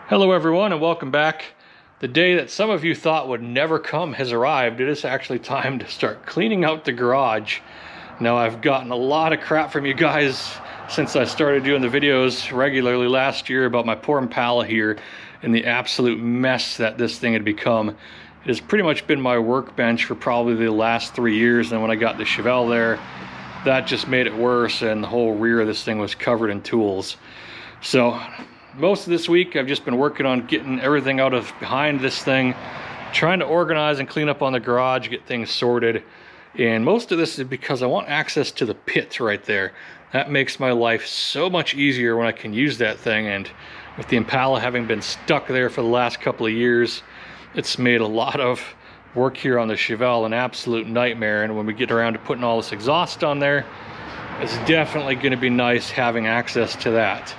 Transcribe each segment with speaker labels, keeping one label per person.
Speaker 1: Hello everyone and welcome back. The day that some of you thought would never come has arrived. It is actually time to start cleaning out the garage. Now, I've gotten a lot of crap from you guys since I started doing the videos regularly last year about my poor Impala here and the absolute mess that this thing had become. It has pretty much been my workbench for probably the last 3 years, and when I got the Chevelle there, that just made it worse, and the whole rear of this thing was covered in tools. So most of this week I've just been working on getting everything out of behind this thing, trying to organize and clean up on the garage, get things sorted. And most of this is because I want access to the pit right there. That makes my life so much easier when I can use that thing, and with the Impala having been stuck there for the last couple of years, it's made a lot of work here on the Chevelle an absolute nightmare. And when we get around to putting all this exhaust on there, it's definitely going to be nice having access to that.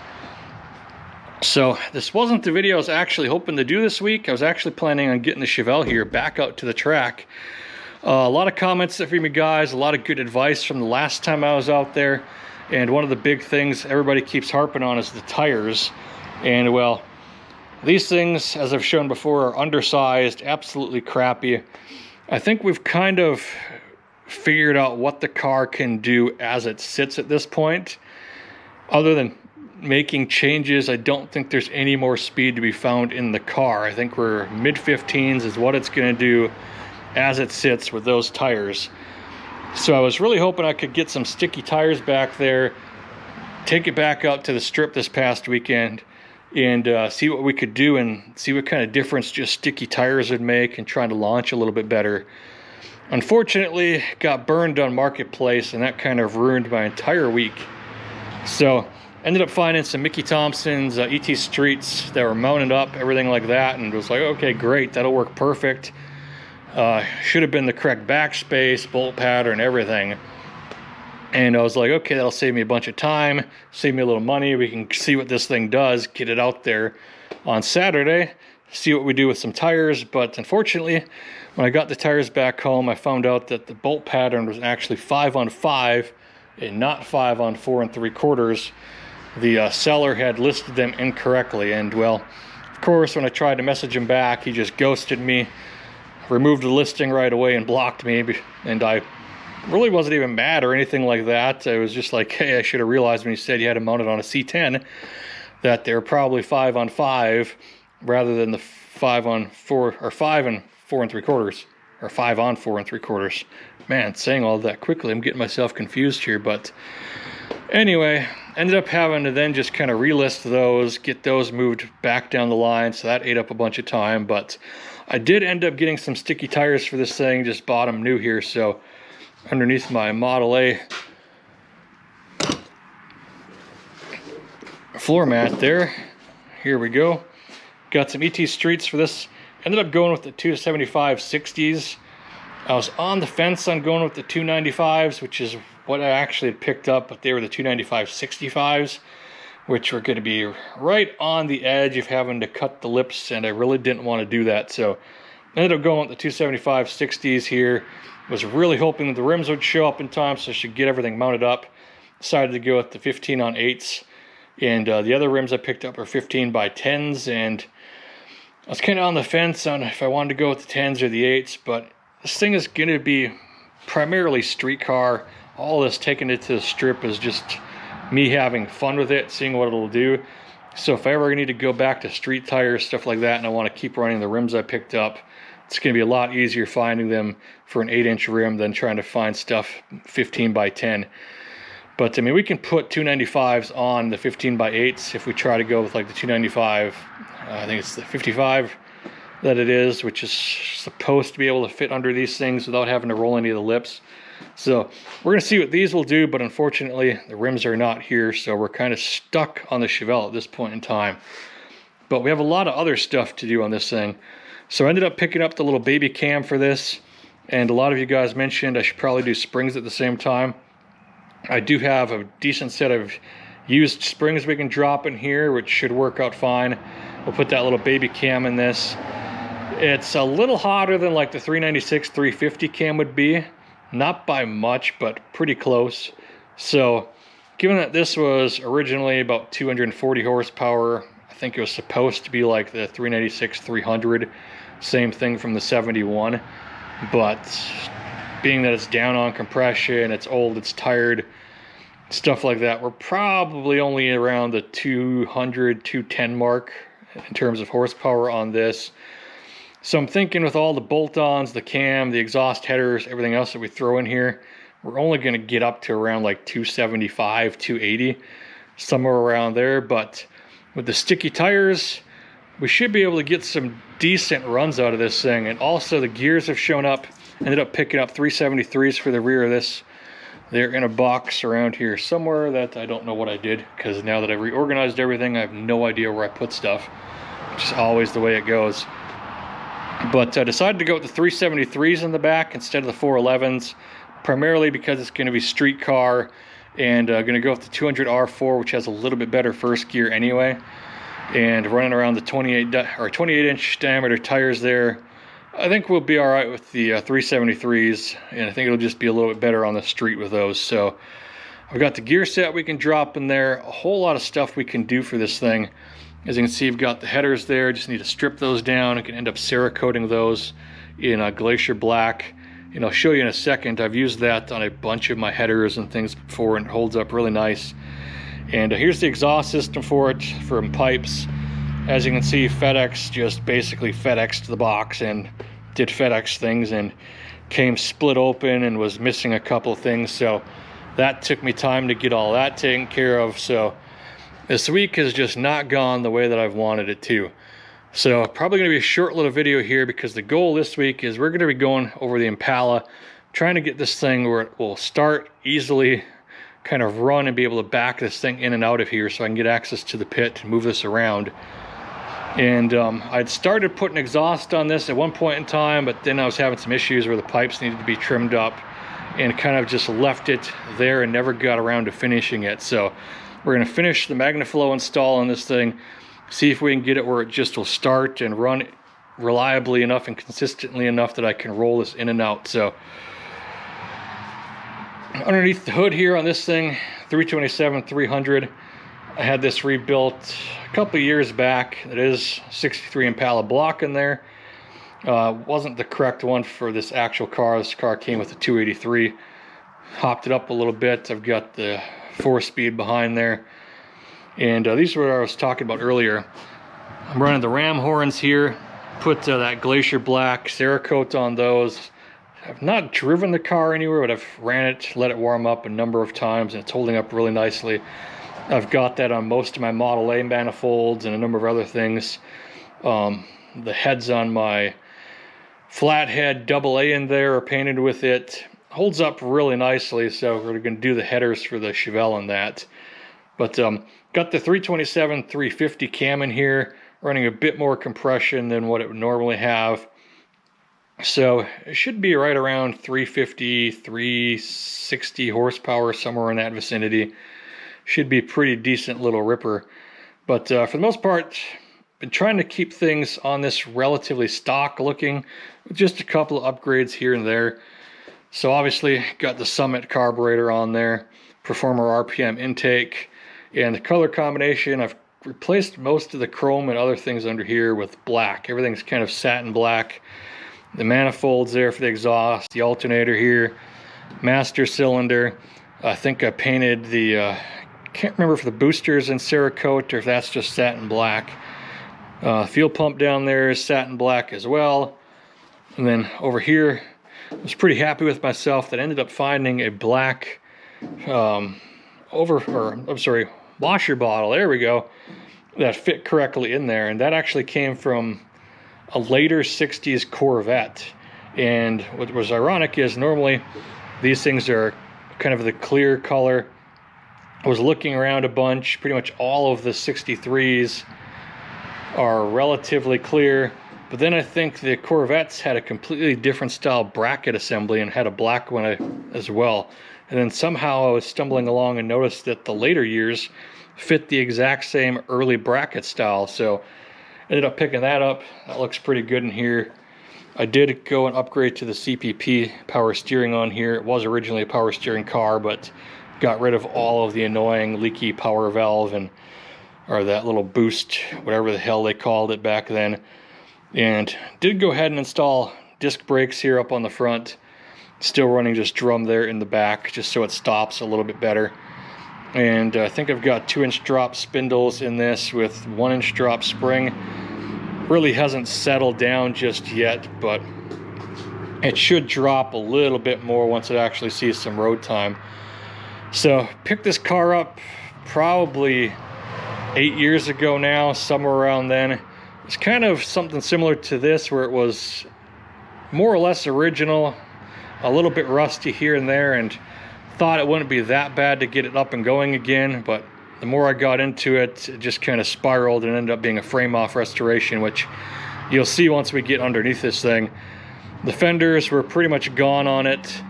Speaker 1: So this wasn't the video I was actually hoping to do this week. I was actually planning on getting the Chevelle here back out to the track. A lot of comments from you guys, a lot of good advice from the last time I was out there. And one of the big things everybody keeps harping on is the tires. And well, these things, as I've shown before, are undersized, absolutely crappy. I think we've kind of figured out what the car can do as it sits at this point. Other than making changes, I don't think there's any more speed to be found in the car. I think we're mid-15s is what it's going to do as it sits with those tires. So I was really hoping I could get some sticky tires back there, take it back out to the strip this past weekend, and see what we could do and see what kind of difference just sticky tires would make, and trying to launch a little bit better. Unfortunately, got burned on Marketplace, and that kind of ruined my entire week. So ended up finding some Mickey Thompson's ET Streets that were mounted up, everything like that, and was like, okay, great, that'll work perfect. Should have been the correct backspace, bolt pattern, everything. And I was like, okay, that'll save me a bunch of time, save me a little money. We can see what this thing does, get it out there on Saturday, see what we do with some tires. But unfortunately, when I got the tires back home, I found out that the bolt pattern was actually 5 on 5 and not 5 on 4 3/4. The seller had listed them incorrectly, and well, of course, when I tried to message him back, he just ghosted me, removed the listing right away and blocked me. And I really wasn't even mad or anything like that. I was just like, hey, I should have realized when he said you had them mounted on a C10 that they're probably 5 on 5 rather than the 5 on 4 or 5 and 4 3/4 or 5 on 4 3/4. Man, saying all that quickly, I'm getting myself confused here. But anyway, ended up having to then just kind of relist those, get those moved back down the line, so that ate up a bunch of time. But I did end up getting some sticky tires for this thing, just bought them new here. So underneath my Model A floor mat there, here we go. Got some ET Streets for this. Ended up going with the 275 60s. I was on the fence on going with the 295s, which is what I actually had picked up, but they were the 295 65s, which were going to be right on the edge of having to cut the lips, and I really didn't want to do that. So I ended up going with the 275 60s here. Was really hoping that the rims would show up in time so I should get everything mounted up. Decided to go with the 15 on 8s, and the other rims I picked up are 15 by 10s, and I was kind of on the fence on if I wanted to go with the 10s or the 8s, but this thing is going to be primarily street car. All this taking it to the strip is just me having fun with it, seeing what it'll do. So if I ever need to go back to street tires, stuff like that, and I want to keep running the rims I picked up, it's going to be a lot easier finding them for an 8-inch rim than trying to find stuff 15 by 10. But I mean, we can put 295s on the 15 by 8s if we try to go with like the 295. I think it's the 55 that it is, which is supposed to be able to fit under these things without having to roll any of the lips. So we're going to see what these will do, but unfortunately the rims are not here, so we're kind of stuck on the Chevelle at this point in time. But we have a lot of other stuff to do on this thing. So I ended up picking up the little baby cam for this, and a lot of you guys mentioned I should probably do springs at the same time. I do have a decent set of used springs we can drop in here, which should work out fine. We'll put that little baby cam in this. It's a little hotter than like the 396 350 cam would be. Not by much, but pretty close. So given that this was originally about 240 horsepower I think it was supposed to be like the 396 300, same thing from the 71, but being that it's down on compression, it's old, it's tired, stuff like that, we're probably only around the 200, 210 mark in terms of horsepower on this. So I'm thinking with all the bolt-ons, the cam, the exhaust headers, everything else that we throw in here, we're only going to get up to around like 275, 280, somewhere around there. But with the sticky tires, we should be able to get some decent runs out of this thing. And also the gears have shown up. Ended up picking up 373s for the rear of this. They're in a box around here somewhere that I don't know what I did, because now that I've reorganized everything, I have no idea where I put stuff, which is always the way it goes. But I decided to go with the 373s in the back instead of the 411s, primarily because it's going to be street car, and going to go with the 200R4, which has a little bit better first gear anyway, and running around the 28-inch diameter tires there. I think we'll be all right with the 373s, and I think it'll just be a little bit better on the street with those. So I've got the gear set we can drop in there, a whole lot of stuff we can do for this thing. As you can see, you've got the headers there. Just need to strip those down. I can end up Cerakoting those in a glacier black. And I'll show you in a second. I've used that on a bunch of my headers and things before, and it holds up really nice. And here's the exhaust system for it from pipes. As you can see, FedEx just basically FedExed the box and did FedEx things, and came split open and was missing a couple of things. So that took me time to get all that taken care of. So this week has just not gone the way that I've wanted it to. So probably going to be a short little video here, because the goal this week is we're going to be going over the Impala, trying to get this thing where it will start easily, kind of run and be able to back this thing in and out of here so I can get access to the pit and move this around. And I'd started putting exhaust on this at one point in time, but then I was having some issues where the pipes needed to be trimmed up, and kind of just left it there and never got around to finishing it. So we're going to finish the Magnaflow install on this thing, see if we can get it where it just will start and run reliably enough and consistently enough that I can roll this in and out. So underneath the hood here on this thing, 327-300, I had this rebuilt a couple of years back. It is 63 Impala block in there. Wasn't the correct one for this actual car. This car came with a 283. Hopped it up a little bit. I've got the 4-speed behind there. And these are what I was talking about earlier. I'm running the ram horns here. Put that glacier black Cerakote on those. I've not driven the car anywhere, but I've ran it, let it warm up a number of times, and it's holding up really nicely. I've got that on most of my Model A manifolds and a number of other things. The heads on my flathead AA in there are painted with it. Holds up really nicely, so we're going to do the headers for the Chevelle on that. But got the 327-350 cam in here, running a bit more compression than what it would normally have. So it should be right around 350, 360 horsepower, somewhere in that vicinity. Should be a pretty decent little ripper. But for the most part, been trying to keep things on this relatively stock looking, with just a couple of upgrades here and there. So obviously got the Summit carburetor on there, Performer RPM intake, and the color combination, I've replaced most of the chrome and other things under here with black. Everything's kind of satin black. The manifolds there for the exhaust, the alternator here, master cylinder. I think I painted the can't remember if the boosters in Cerakote or if that's just satin black. Fuel pump down there is satin black as well. And then over here, I was pretty happy with myself that I ended up finding a black washer bottle, there we go, that fit correctly in there. And that actually came from a later 60s Corvette. And what was ironic is normally these things are kind of the clear color. I was looking around a bunch, pretty much all of the 63s are relatively clear, but then I think the Corvettes had a completely different style bracket assembly and had a black one as well. And then somehow I was stumbling along and noticed that the later years fit the exact same early bracket style, so ended up picking that up. That looks pretty good in here. I did go and upgrade to the CPP power steering on here. It was originally a power steering car, but got rid of all of the annoying leaky power valve and or that little boost, whatever the hell they called it back then. And did go ahead and install disc brakes here up on the front. Still running just drum there in the back, just so it stops a little bit better. And I think I've got 2-inch drop spindles in this with 1-inch drop spring. Really hasn't settled down just yet, but it should drop a little bit more once it actually sees some road time. So picked this car up probably 8 years ago now, somewhere around then. It's kind of something similar to this, where it was more or less original, a little bit rusty here and there, and thought it wouldn't be that bad to get it up and going again. But the more I got into it, it just kind of spiraled and ended up being a frame off restoration, which you'll see once we get underneath this thing. The fenders were pretty much gone on it.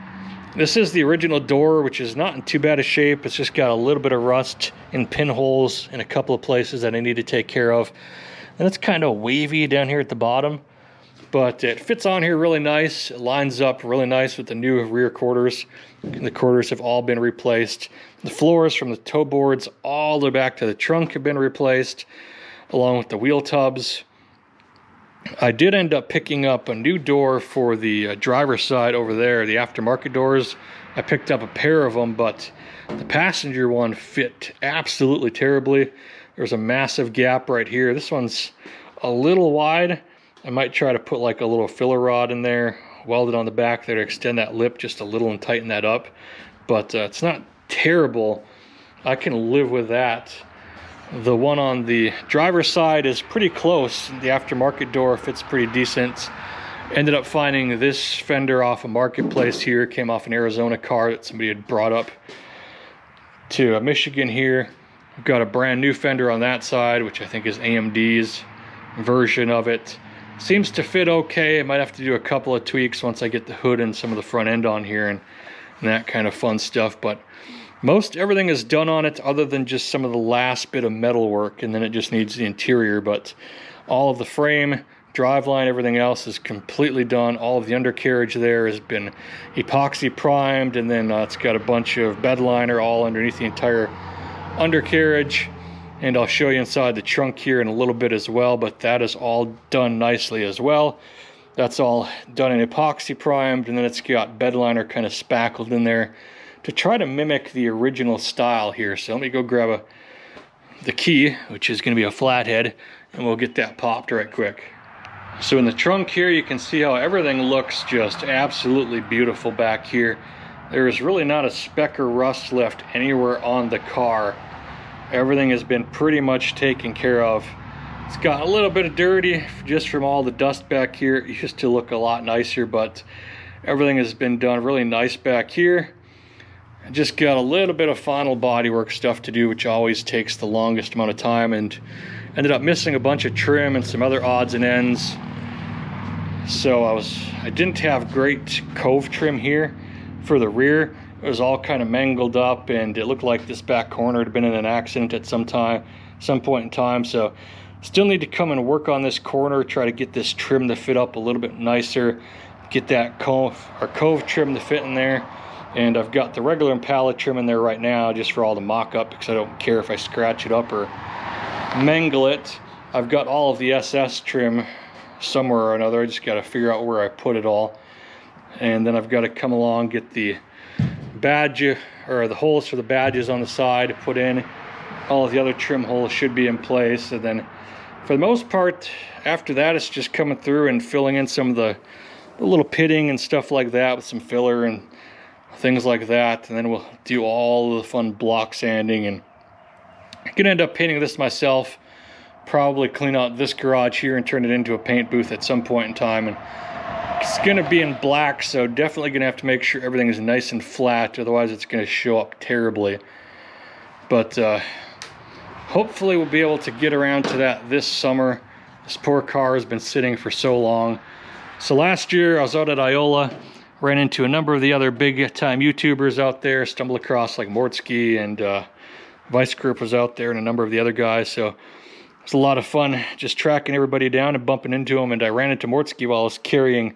Speaker 1: This is the original door, which is not in too bad a shape. It's just got a little bit of rust in pinholes in a couple of places that I need to take care of. And it's kind of wavy down here at the bottom, but it fits on here really nice. It lines up really nice with the new rear quarters. The quarters have all been replaced. The floors from the toe boards all the way back to the trunk have been replaced, along with the wheel tubs. I did end up picking up a new door for the driver's side over there, the aftermarket doors. I picked up a pair of them, but the passenger one fit absolutely terribly. There's a massive gap right here. This one's a little wide. I might try to put like a little filler rod in there, weld it on the back there to extend that lip just a little and tighten that up. But it's not terrible. I can live with that. The one on the driver's side is pretty close. The aftermarket door fits pretty decent. Ended up finding this fender off a marketplace here. Came off an Arizona car that somebody had brought up to Michigan here. I've got a brand new fender on that side, which I think is AMD's version of it. Seems to fit okay. I might have to do a couple of tweaks once I get the hood and some of the front end on here and that kind of fun stuff. But most everything is done on it other than just some of the last bit of metal work, and then it just needs the interior. But all of the frame, driveline, everything else is completely done. All of the undercarriage there has been epoxy primed, and then it's got a bunch of bed liner all underneath the entire undercarriage. And I'll show you inside the trunk here in a little bit as well, but that is all done nicely as well. That's all done in epoxy primed, and then it's got bed liner kind of spackled in there to try to mimic the original style here. So let me go grab the key, which is going to be a flathead, and we'll get that popped right quick. So in the trunk here, you can see how everything looks just absolutely beautiful back here. There is really not a speck or rust left anywhere on the car. Everything has been pretty much taken care of. It's got a little bit of dirty just from all the dust back here. It used to look a lot nicer, but everything has been done really nice back here. I just got a little bit of final bodywork stuff to do, which always takes the longest amount of time, and ended up missing a bunch of trim and some other odds and ends. So I didn't have great cove trim here for the rear. It was all kind of mangled up, and it looked like this back corner had been in an accident at some point in time. So still need to come and work on this corner, try to get this trim to fit up a little bit nicer, get that cove trim to fit in there. And I've got the regular Impala trim in there right now just for all the mock-up, because I don't care if I scratch it up or mangle it. I've got all of the SS trim somewhere or another. I just got to figure out where I put it all. And then I've got to come along, get the badge or the holes for the badges on the side put in. All of the other trim holes should be in place, and then for the most part after that it's just coming through and filling in some of the little pitting and stuff like that with some filler and things like that. And then we'll do all the fun block sanding, and I'm gonna end up painting this myself, probably clean out this garage here and turn it into a paint booth at some point in time. And it's gonna be in black, so definitely gonna have to make sure everything is nice and flat, otherwise it's gonna show up terribly. But hopefully we'll be able to get around to that this summer. This poor car has been sitting for so long. So last year I was out at Iola, ran into a number of the other big time YouTubers out there, stumbled across like Mortsky, and Vice Group was out there, and a number of the other guys. So it was a lot of fun just tracking everybody down and bumping into them. And I ran into Mortsky while I was carrying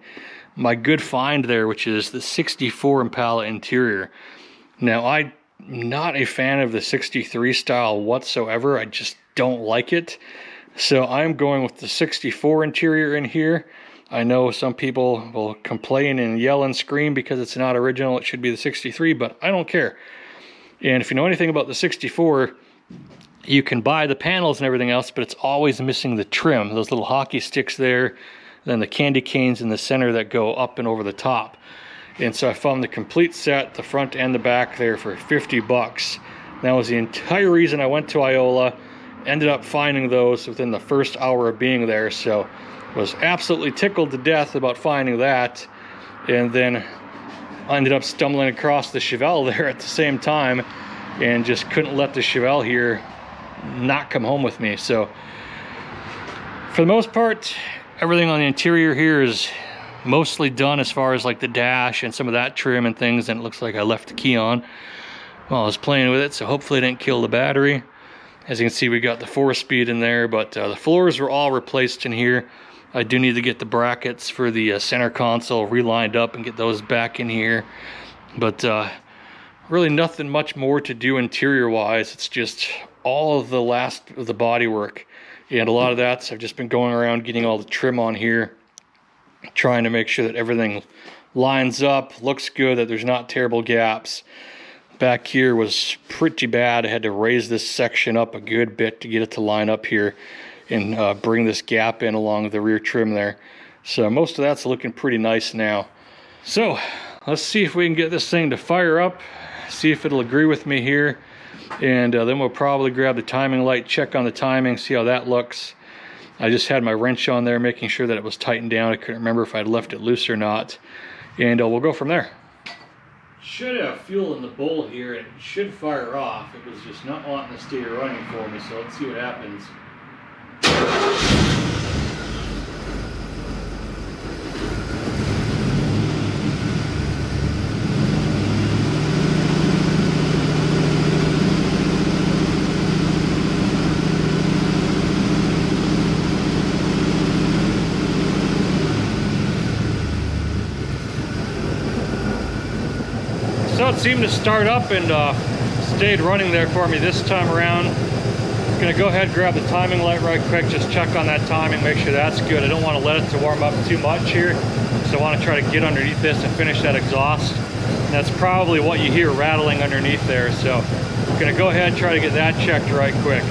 Speaker 1: my good find there, which is the 64 Impala interior. Now, I'm not a fan of the 63 style whatsoever. I just don't like it. So I'm going with the 64 interior in here. I know some people will complain and yell and scream because it's not original, it should be the 63, but I don't care. And if you know anything about the 64, you can buy the panels and everything else, but it's always missing the trim. Those little hockey sticks there, then the candy canes in the center that go up and over the top. And so I found the complete set, the front and the back there, for 50 bucks. That was the entire reason I went to Iola. Ended up finding those within the first hour of being there, so was absolutely tickled to death about finding that. And then I ended up stumbling across the Chevelle there at the same time, and just couldn't let the Chevelle here not come home with me. So for the most part, everything on the interior here is mostly done as far as like the dash and some of that trim and things, and it looks like I left the key on while I was playing with it, so hopefully it didn't kill the battery. As you can see, we got the 4-speed in there, but the floors were all replaced in here. I do need to get the brackets for the center console relined up and get those back in here, but really nothing much more to do interior wise. It's just all of the last of the bodywork, and a lot of that I've just been going around getting all the trim on here, trying to make sure that everything lines up, looks good, that there's not terrible gaps. Back here was pretty bad. I had to raise this section up a good bit to get it to line up here and bring this gap in along the rear trim there. So most of that's looking pretty nice now. So let's see if we can get this thing to fire up, see if it'll agree with me here, and then we'll probably grab the timing light, check on the timing, see how that looks. I just had my wrench on there making sure that it was tightened down. I couldn't remember if I'd left it loose or not, and we'll go from there. Should have fuel in the bowl here, and it should fire off. It was just not wanting to stay running for me, so let's see what happens. So it seemed to start up and stayed running there for me this time around. I'm gonna go ahead and grab the timing light right quick, just check on that timing, make sure that's good. I don't want to let it to warm up too much here, so I want to try to get underneath this and finish that exhaust. And that's probably what you hear rattling underneath there, so I'm gonna go ahead and try to get that checked right quick.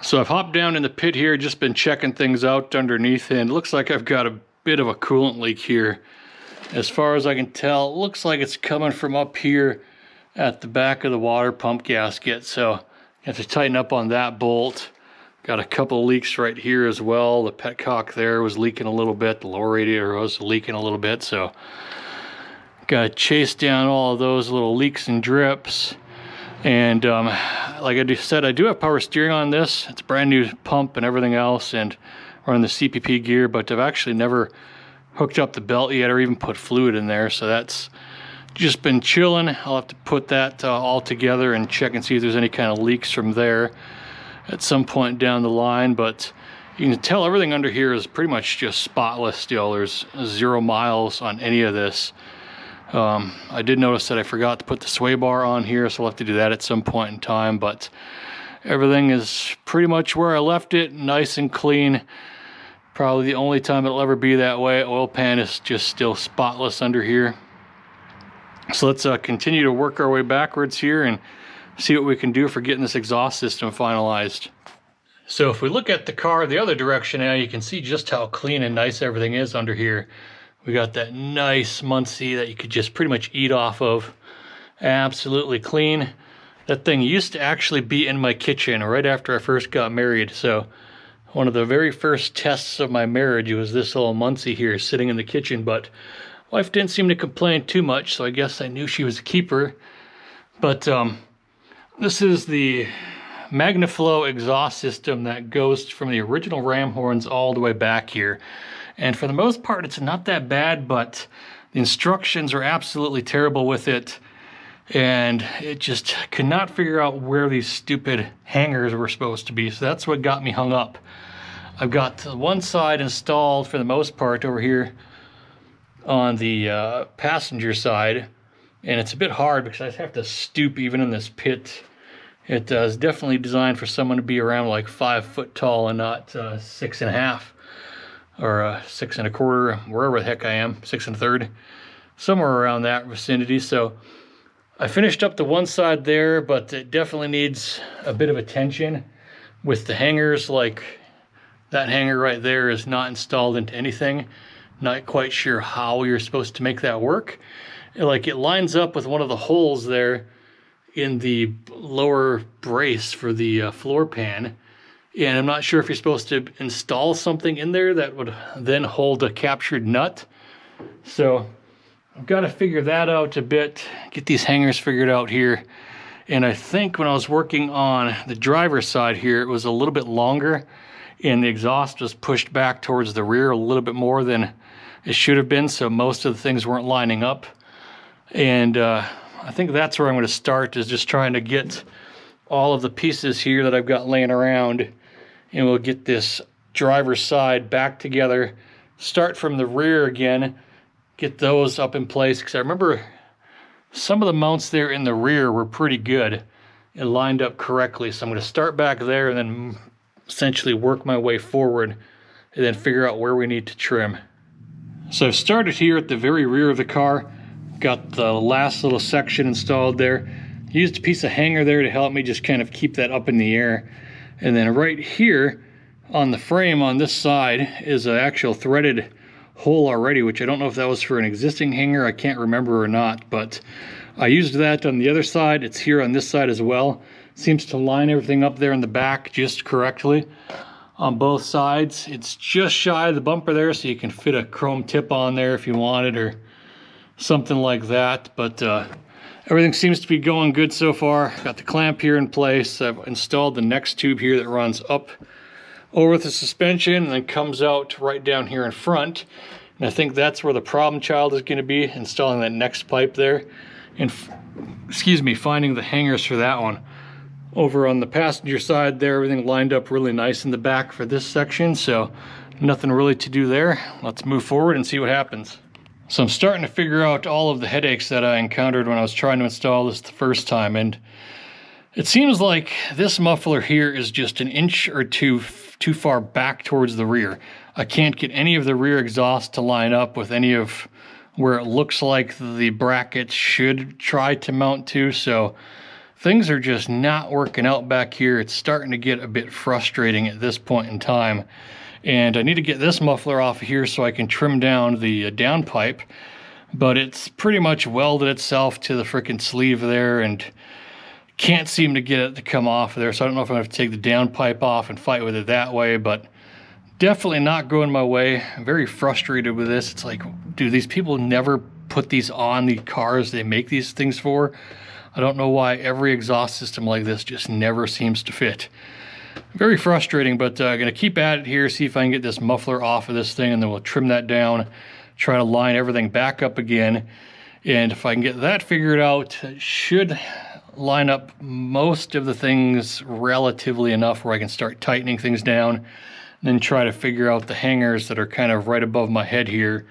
Speaker 1: So I've hopped down in the pit here, just been checking things out underneath, and it looks like I've got a bit of a coolant leak here. As far as I can tell, it looks like it's coming from up here at the back of the water pump gasket. So I have to tighten up on that bolt. Got a couple leaks right here as well. The petcock there was leaking a little bit. The lower radiator was leaking a little bit. So got to chase down all of those little leaks and drips. And like I just said, I do have power steering on this. It's a brand new pump and everything else, and running the CPP gear, but I've actually never hooked up the belt yet or even put fluid in there, so that's just been chilling. I'll have to put that all together and check and see if there's any kind of leaks from there at some point down the line. But you can tell everything under here is pretty much just spotless still. There's 0 miles on any of this. I did notice that I forgot to put the sway bar on here, so I'll have to do that at some point in time, but everything is pretty much where I left it, nice and clean. Probably the only time it'll ever be that way. Oil pan is just still spotless under here. So let's continue to work our way backwards here and see what we can do for getting this exhaust system finalized. So if we look at the car the other direction now, you can see just how clean and nice everything is under here. We got that nice Muncie that you could just pretty much eat off of. Absolutely clean. That thing used to actually be in my kitchen right after I first got married. So one of the very first tests of my marriage was this little Muncie here sitting in the kitchen, but wife didn't seem to complain too much, so I guess I knew she was a keeper. But this is the Magnaflow exhaust system that goes from the original ram horns all the way back here. And for the most part, it's not that bad, but the instructions are absolutely terrible with it. And it just could not figure out where these stupid hangers were supposed to be. So that's what got me hung up. I've got one side installed for the most part over here on the passenger side. And it's a bit hard because I have to stoop even in this pit It is definitely designed for someone to be around like 5 foot tall and not 6.5 or 6 1/4, wherever the heck I am, 6 1/3, somewhere around that vicinity. So I finished up the one side there, but it definitely needs a bit of attention with the hangers. Like that hanger right there is not installed into anything. Not quite sure how you're supposed to make that work. Like it lines up with one of the holes there in the lower brace for the floor pan, and I'm not sure if you're supposed to install something in there that would then hold a captured nut. So I've got to figure that out a bit, get these hangers figured out here. And I think when I was working on the driver's side here, it was a little bit longer and the exhaust was pushed back towards the rear a little bit more than it should have been, so most of the things weren't lining up. And I think that's where I'm going to start, is just trying to get all of the pieces here that I've got laying around, and we'll get this driver's side back together, start from the rear again, get those up in place, because I remember some of the mounts there in the rear were pretty good and lined up correctly. So I'm going to start back there and then essentially work my way forward and then figure out where we need to trim. So I've started here at the very rear of the car, got the last little section installed there, used a piece of hanger there to help me just kind of keep that up in the air. And then right here on the frame on this side is an actual threaded hole already, which I don't know if that was for an existing hanger, I can't remember or not, but I used that on the other side. It's here on this side as well. Seems to line everything up there in the back just correctly on both sides. It's just shy of the bumper there, so you can fit a chrome tip on there if you wanted or something like that. But everything seems to be going good so far. Got the clamp here in place. I've installed the next tube here that runs up over the suspension and then comes out right down here in front. And I think that's where the problem child is going to be, installing that next pipe there. And finding the hangers for that one. Over on the passenger side there, everything lined up really nice in the back for this section, so nothing really to do there. Let's move forward and see what happens. So I'm starting to figure out all of the headaches that I encountered when I was trying to install this the first time, and it seems like this muffler here is just an inch or two too far back towards the rear. I can't get any of the rear exhaust to line up with any of where it looks like the bracket should try to mount to, so things are just not working out back here. It's starting to get a bit frustrating at this point in time, and I need to get this muffler off of here so I can trim down the downpipe, but it's pretty much welded itself to the frickin' sleeve there and can't seem to get it to come off there. So I don't know if I'm gonna have to take the downpipe off and fight with it that way, but definitely not going my way. I'm very frustrated with this. It's like, dude, these people never put these on the cars they make these things for. I don't know why every exhaust system like this just never seems to fit. Very frustrating, but I'm gonna keep at it here, see if I can get this muffler off of this thing, and then we'll trim that down, try to line everything back up again. And if I can get that figured out, it should line up most of the things relatively enough where I can start tightening things down, and then try to figure out the hangers that are kind of right above my head here,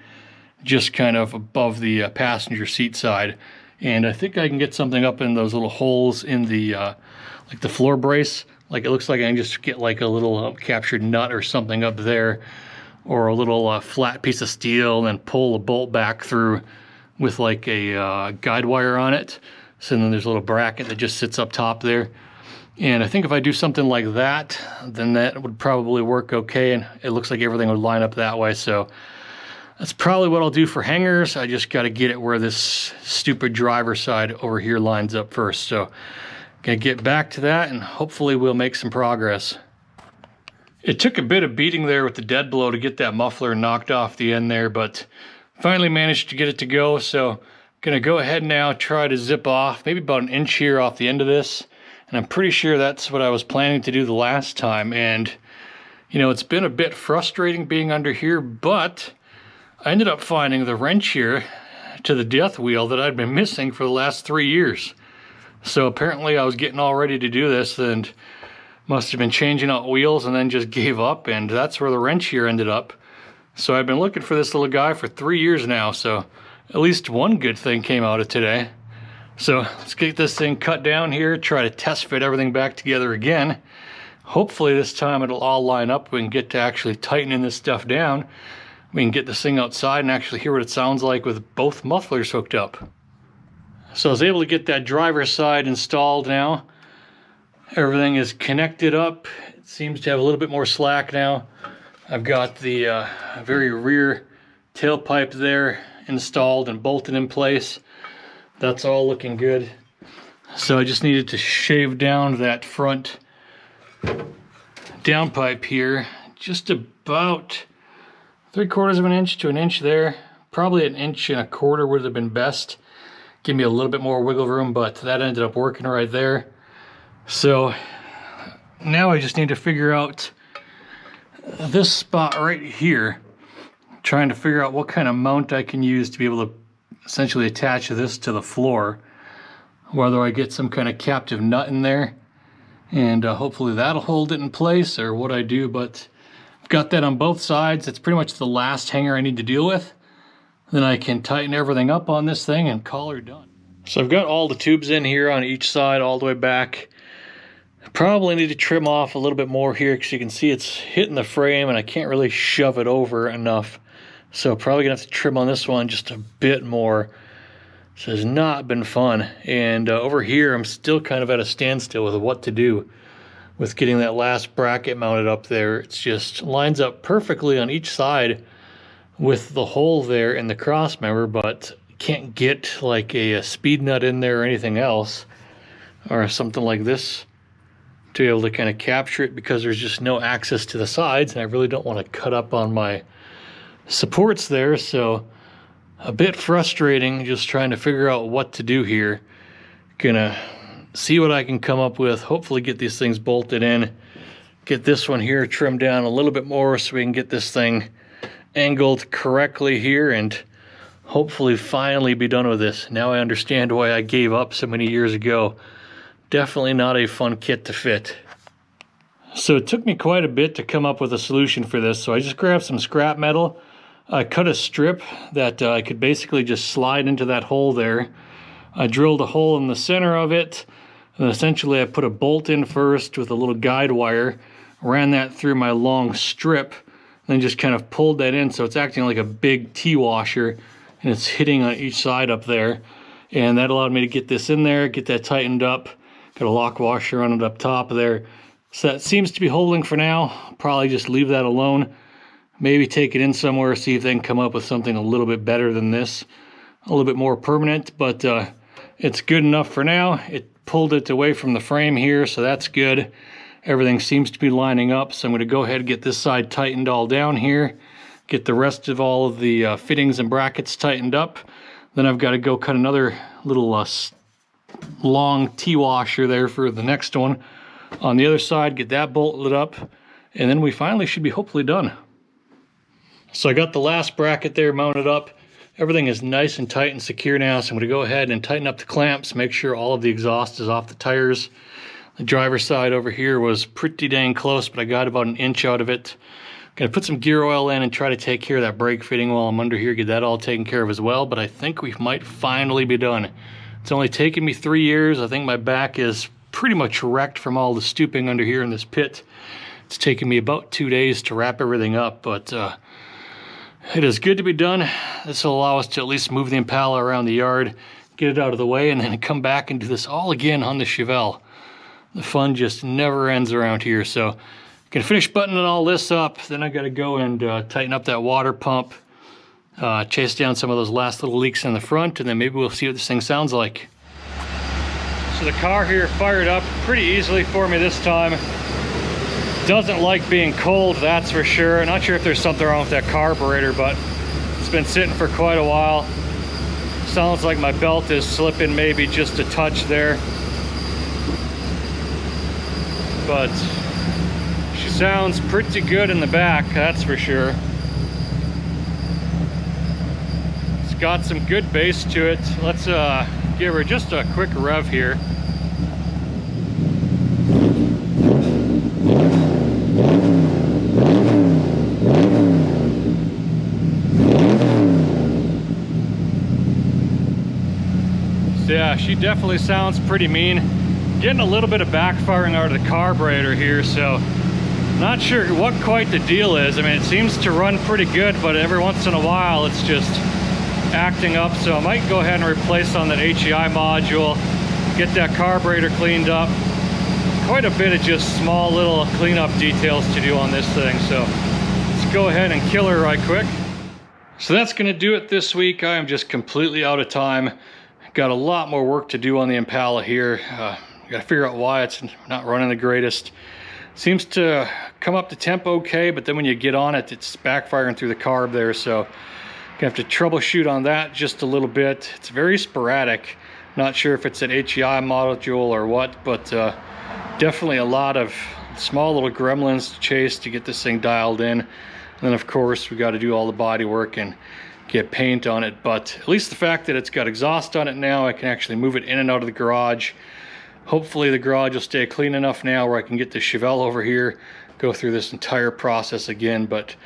Speaker 1: just kind of above the passenger seat side. And I think I can get something up in those little holes in the like the floor brace. Like it looks like I can just get like a little captured nut or something up there, or a little flat piece of steel, and then pull a bolt back through with like a guide wire on it. So then there's a little bracket that just sits up top there. And I think if I do something like that, then that would probably work okay, and it looks like everything would line up that way. So that's probably what I'll do for hangers. I just got to get it where this stupid driver side over here lines up first. So gonna get back to that, and hopefully we'll make some progress. It took a bit of beating there with the dead blow to get that muffler knocked off the end there, but finally managed to get it to go. So gonna go ahead now, try to zip off maybe about an inch here off the end of this, and I'm pretty sure that's what I was planning to do the last time. And you know, it's been a bit frustrating being under here, but I ended up finding the wrench here to the death wheel that I'd been missing for the last 3 years. So apparently I was getting all ready to do this and must have been changing out wheels and then just gave up, and that's where the wrench here ended up. So I've been looking for this little guy for 3 years now, so at least one good thing came out of today. So let's get this thing cut down here, try to test fit everything back together again. Hopefully this time it'll all line up. We can get to actually tightening this stuff down. We can get this thing outside and actually hear what it sounds like with both mufflers hooked up. So I was able to get that driver's side installed now. Everything is connected up. It seems to have a little bit more slack now. I've got the very rear tailpipe there installed and bolted in place. That's all looking good. So I just needed to shave down that front downpipe here, just about 3/4 of an inch to an inch there. Probably 1.25 inches would have been best. Give me a little bit more wiggle room, but that ended up working right there. So now I just need to figure out this spot right here, trying to figure out what kind of mount I can use to be able to essentially attach this to the floor, whether I get some kind of captive nut in there and hopefully that'll hold it in place, or what I do. But I've got that on both sides. It's pretty much the last hanger I need to deal with. Then I can tighten everything up on this thing and call her done. So I've got all the tubes in here on each side all the way back. I probably need to trim off a little bit more here because you can see it's hitting the frame and I can't really shove it over enough. So probably gonna have to trim on this one just a bit more. This has not been fun. And over here I'm still kind of at a standstill with what to do with getting that last bracket mounted up there. It just lines up perfectly on each side with the hole there in the cross member, but can't get like a speed nut in there or anything else, or something like this to be able to kind of capture it, because there's just no access to the sides and I really don't want to cut up on my supports there. So a bit frustrating, just trying to figure out what to do here. Gonna see what I can come up with, hopefully get these things bolted in, get this one here trimmed down a little bit more so we can get this thing angled correctly here and hopefully finally be done with this. Now I understand why I gave up so many years ago. Definitely not a fun kit to fit. So it took me quite a bit to come up with a solution for this. So I just grabbed some scrap metal. I cut a strip that I could basically just slide into that hole there. I drilled a hole in the center of it, and essentially I put a bolt in first with a little guide wire, ran that through my long strip, and then just kind of pulled that in so it's acting like a big T-washer, and it's hitting on each side up there. And that allowed me to get this in there, get that tightened up. Got a lock washer on it up top there. So that seems to be holding for now. Probably just leave that alone. Maybe take it in somewhere, see if they can come up with something a little bit better than this. A little bit more permanent, but it's good enough for now. It pulled it away from the frame here, so that's good. Everything seems to be lining up, so I'm going to go ahead and get this side tightened all down here. Get the rest of all of the fittings and brackets tightened up. Then I've got to go cut another little long T-washer there for the next one on the other side, get that bolted up, and then we finally should be hopefully done. So I got the last bracket there mounted up. Everything is nice and tight and secure now, so I'm going to go ahead and tighten up the clamps, make sure all of the exhaust is off the tires. The driver's side over here was pretty dang close, but I got about 1 inch out of it. Gonna put some gear oil in and try to take care of that brake fitting while I'm under here, get that all taken care of as well, but I think we might finally be done. It's only taken me 3 years. I think my back is pretty much wrecked from all the stooping under here in this pit. It's taken me about 2 days to wrap everything up, but it is good to be done. This will allow us to at least move the Impala around the yard, get it out of the way, and then come back and do this all again on the Chevelle. The fun just never ends around here. So gonna finish buttoning all this up, then I gotta go and tighten up that water pump, chase down some of those last little leaks in the front, and then maybe we'll see what this thing sounds like. So the car here fired up pretty easily for me this time. Doesn't like being cold, that's for sure. Not sure if there's something wrong with that carburetor, but it's been sitting for quite a while. Sounds like my belt is slipping maybe just a touch there. But she sounds pretty good in the back, that's for sure. It's got some good bass to it. Let's give her just a quick rev here. Yeah, she definitely sounds pretty mean. Getting a little bit of backfiring out of the carburetor here, so not sure what quite the deal is. I mean, it seems to run pretty good, but every once in a while it's just acting up. So I might go ahead and replace on that HEI module, get that carburetor cleaned up. Quite a bit of just small little cleanup details to do on this thing. So let's go ahead and kill her right quick. So that's gonna do it this week. I am just completely out of time. Got a lot more work to do on the Impala here. Gotta figure out why it's not running the greatest. Seems to come up to temp okay, but then when you get on it, it's backfiring through the carb there. So gonna have to troubleshoot on that just a little bit. It's very sporadic. Not sure if it's an HEI module or what, but definitely a lot of small little gremlins to chase to get this thing dialed in. And then of course we got to do all the body work and get paint on it. But at least the fact that it's got exhaust on it now, I can actually move it in and out of the garage. Hopefully the garage will stay clean enough now where I can get the Chevelle over here, go through this entire process again. But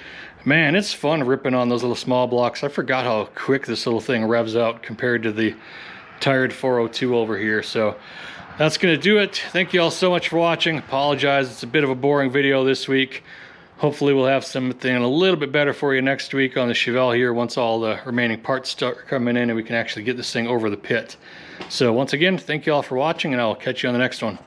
Speaker 1: man, it's fun ripping on those little small blocks. I forgot how quick this little thing revs out compared to the tired 402 over here. So that's gonna do it. Thank you all so much for watching. Apologize, it's a bit of a boring video this week. Hopefully we'll have something a little bit better for you next week on the Chevelle here once all the remaining parts start coming in and we can actually get this thing over the pit. So once again, thank you all for watching, and I'll catch you on the next one.